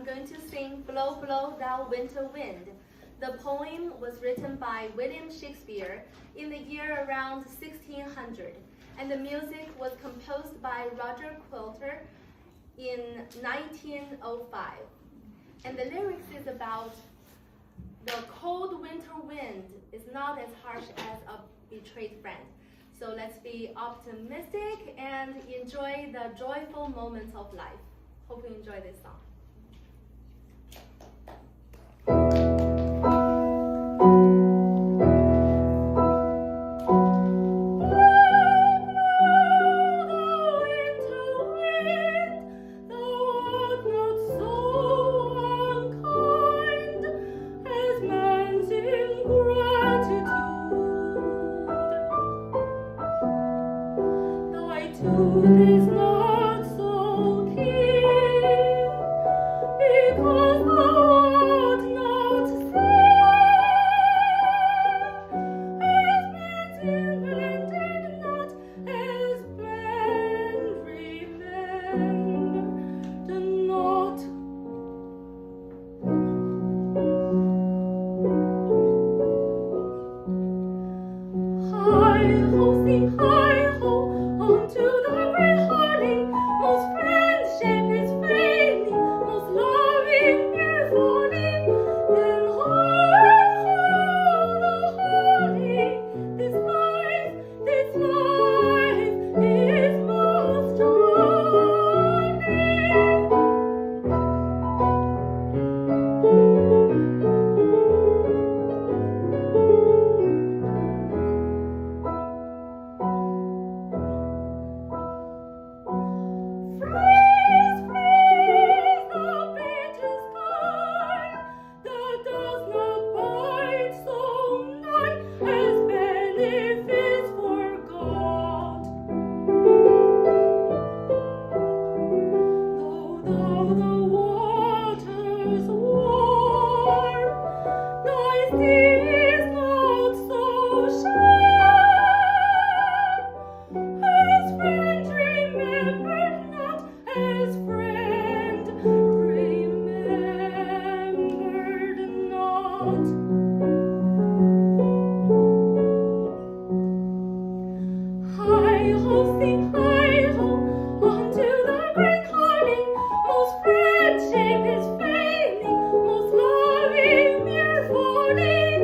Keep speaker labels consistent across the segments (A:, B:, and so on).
A: I'm going to sing Blow, Blow, Thou Winter Wind. The poem was written by William Shakespeare in the year around 1600, and the music was composed by Roger Quilter in 1905. And the lyrics is about the cold winter wind is not as harsh as a betrayed friend. So let's be optimistic and enjoy the joyful moments of life. Hope you enjoy this song.
B: Is not so keen, because thou art not seen, as man's invented not, as man remembered not. Hi-ho, sing hi-ho, unto the great hearting, most friendship is failing, most loving is falling. Then hi-ho, the holly, this life is most charming. Freeze, freeze the bitter sky that does not bite so nigh, as benefits forgot. Though the waters warm, thy sea is not so sharp, as friend remembered not, as friend remembered not. Hi-ho, sing hi-ho, unto the great calling, most friendship is failing, most loving mere falling.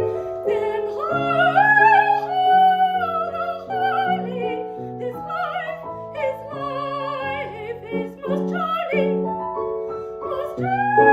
B: Then hi-ho, the holly, this life is most charming, most charming.